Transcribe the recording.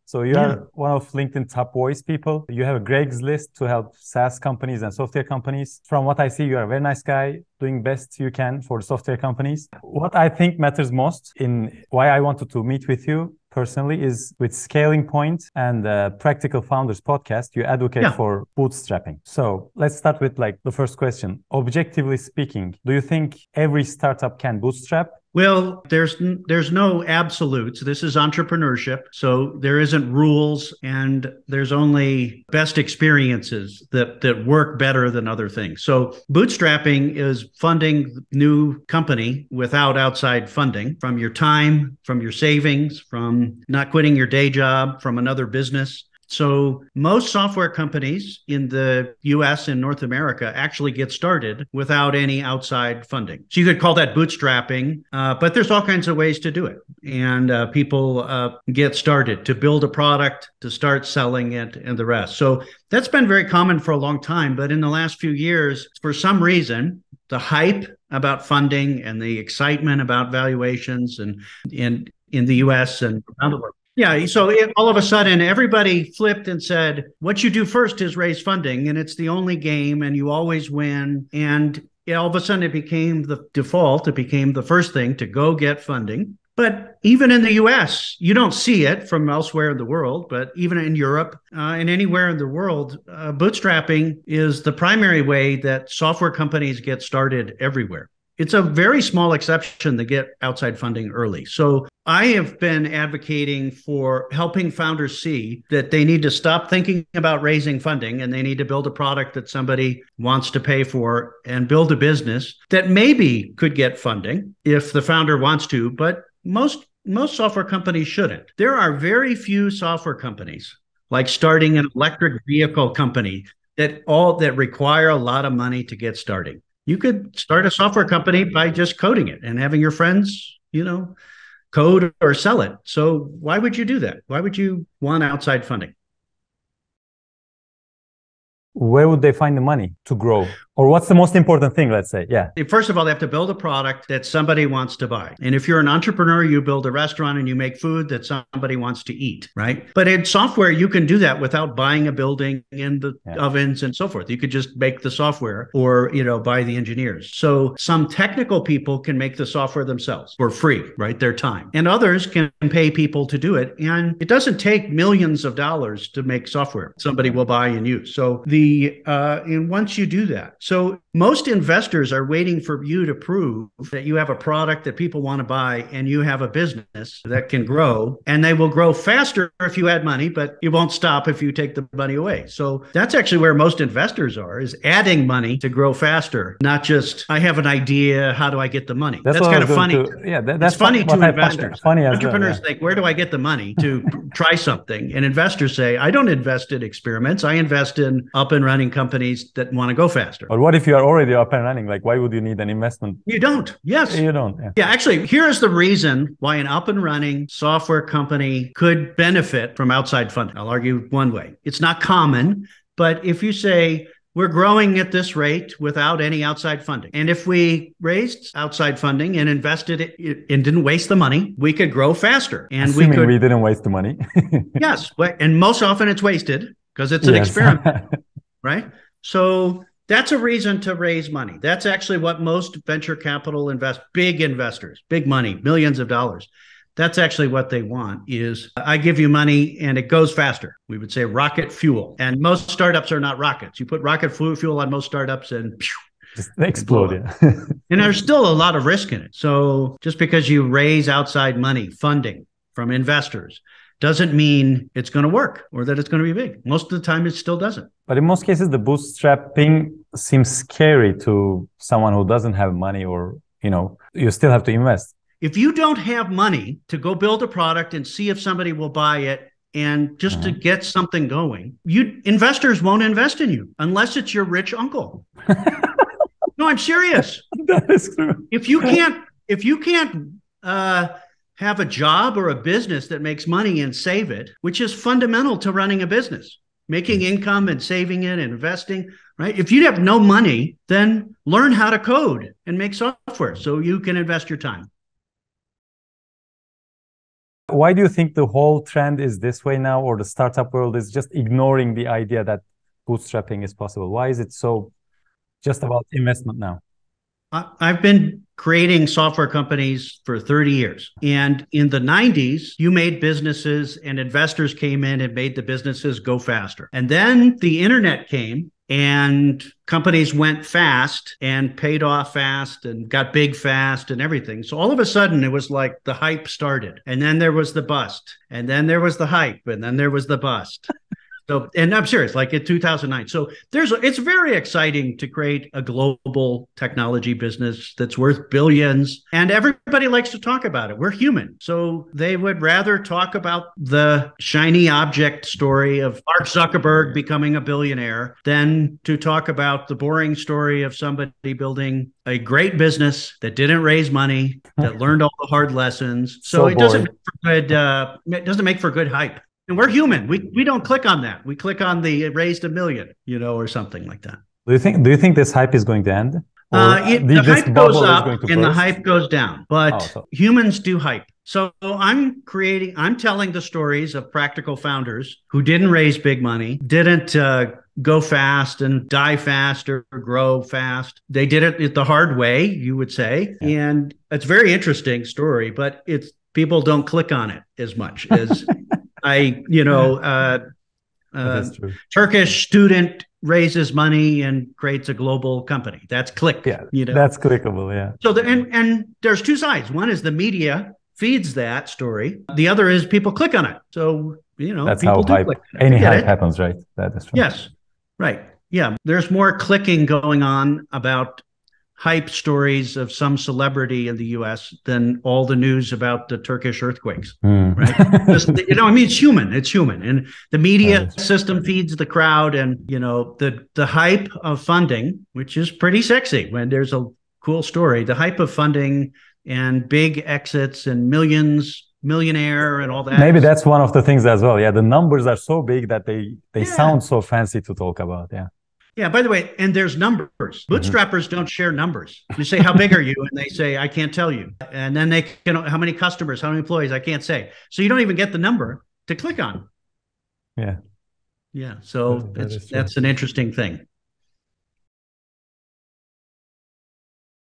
So you Yeah. are one of LinkedIn top voice people. You have a Craigslist to help SaaS companies and software companies. From what I see, you are a very nice guy doing best you can for the software companies. What I think matters most in why I wanted to meet with you personally is with Scaling Point and Practical Founders podcast, you advocate Yeah. for bootstrapping. So let's start with like the first question. Objectively speaking, do you think every startup can bootstrap? Well, there's no absolutes. This is entrepreneurship, so there isn't rules, and there's only best experiences that work better than other things. So bootstrapping is funding new company without outside funding from your time, from your savings, from not quitting your day job, from another business. So most software companies in the US and North America actually get started without any outside funding. So you could call that bootstrapping, but there's all kinds of ways to do it. And people get started to build a product, to start selling it, and the rest. So that's been very common for a long time. But in the last few years, for some reason, the hype about funding and the excitement about valuations and in the US and around the world. Yeah, so all of a sudden, everybody flipped and said, what you do first is raise funding, and it's the only game, and you always win. And all of a sudden, it became the default. It became the first thing to go get funding. But even in the US, you don't see it from elsewhere in the world, but even in Europe and anywhere in the world, bootstrapping is the primary way that software companies get started everywhere. It's a very small exception to get outside funding early. So I have been advocating for helping founders see that they need to stop thinking about raising funding and they need to build a product that somebody wants to pay for and build a business that maybe could get funding if the founder wants to, but most software companies shouldn't. There are very few software companies like starting an electric vehicle company that require a lot of money to get started. You could start a software company by just coding it and having your friends, code or sell it. So why would you do that? Why would you want outside funding? Where would they find the money to grow? Or what's the most important thing, let's say? Yeah. First of all, they have to build a product that somebody wants to buy. And if you're an entrepreneur, you build a restaurant and you make food that somebody wants to eat, right? But in software, you can do that without buying a building and the ovens and so forth. You could just make the software or, buy the engineers. So some technical people can make the software themselves for free, right? Their time. And others can pay people to do it. And it doesn't take millions of dollars to make software somebody will buy and use. So and once you do that, so most investors are waiting for you to prove that you have a product that people want to buy and you have a business that can grow, and they will grow faster if you add money, but it won't stop if you take the money away. So that's actually where most investors are, is adding money to grow faster, not just, I have an idea, how do I get the money? That's kind of funny. That's funny to investors. Entrepreneurs think, where do I get the money to try something? And investors say, I don't invest in experiments. I invest in up and running companies that want to go faster. But what if you are already up and running? Like, why would you need an investment? You don't. Yes. You don't. Yeah, actually, here's the reason why an up and running software company could benefit from outside funding. I'll argue one way. It's not common, but if you say, we're growing at this rate without any outside funding, and if we raised outside funding and invested it and didn't waste the money, we could grow faster. And Assuming we didn't waste the money. Yes. And most often it's wasted because it's an experiment, right? So that's a reason to raise money. That's actually what most venture capital big investors, big money, millions of dollars. That's actually what they want is, I give you money and it goes faster. We would say rocket fuel. And most startups are not rockets. You put rocket fuel on most startups and just explode. And there's still a lot of risk in it. So just because you raise outside money, funding from investors, doesn't mean it's going to work or that it's going to be big. Most of the time, it still doesn't. But in most cases, the bootstrapping seems scary to someone who doesn't have money, or, you still have to invest. If you don't have money to go build a product and see if somebody will buy it and just to get something going, investors won't invest in you unless it's your rich uncle. No, I'm serious. That is true. If you can't have a job or a business that makes money and save it, which is fundamental to running a business, making income and saving it and investing, right? If you have no money, then learn how to code and make software so you can invest your time. Why do you think the whole trend is this way now, or the startup world is just ignoring the idea that bootstrapping is possible? Why is it so just about investment now? I've been creating software companies for 30 years. And in the 90s, you made businesses and investors came in and made the businesses go faster. And then the internet came and companies went fast and paid off fast and got big fast and everything. So all of a sudden it was like the hype started, and then there was the bust, and then there was the hype, and then there was the bust. So, and I'm serious, like in 2009. So it's very exciting to create a global technology business that's worth billions, and everybody likes to talk about it. We're human. So they would rather talk about the shiny object story of Mark Zuckerberg becoming a billionaire than to talk about the boring story of somebody building a great business that didn't raise money, that learned all the hard lessons. So it doesn't make for good hype. And we're human. We don't click on that. We click on the raised $1 million, or something like that. Do you think this hype is going to end? The hype goes up and the hype goes down, but humans do hype. So I'm telling the stories of practical founders who didn't raise big money, didn't go fast and die fast or grow fast. They did it the hard way, you would say. Yeah. And it's a very interesting story, but people don't click on it as much as Turkish student raises money and creates a global company. That's click. Yeah, that's clickable. Yeah. So and there's two sides. One is the media feeds that story. The other is people click on it. So that's people how any hype happens, right? That is true. Yes, right. Yeah, there's more clicking going on about hype stories of some celebrity in the US than all the news about the Turkish earthquakes, right? It's human. It's human. And the media system feeds the crowd, and, the hype of funding, which is pretty sexy when there's a cool story, the hype of funding and big exits and millionaire and all that. Maybe that's one of the things as well. Yeah, the numbers are so big that they sound so fancy to talk about. Yeah. Yeah, by the way, and there's numbers. Bootstrappers don't share numbers. You say, how big are you? And they say, I can't tell you. And then how many customers, how many employees, I can't say. So you don't even get the number to click on. Yeah. Yeah. So that's an interesting thing.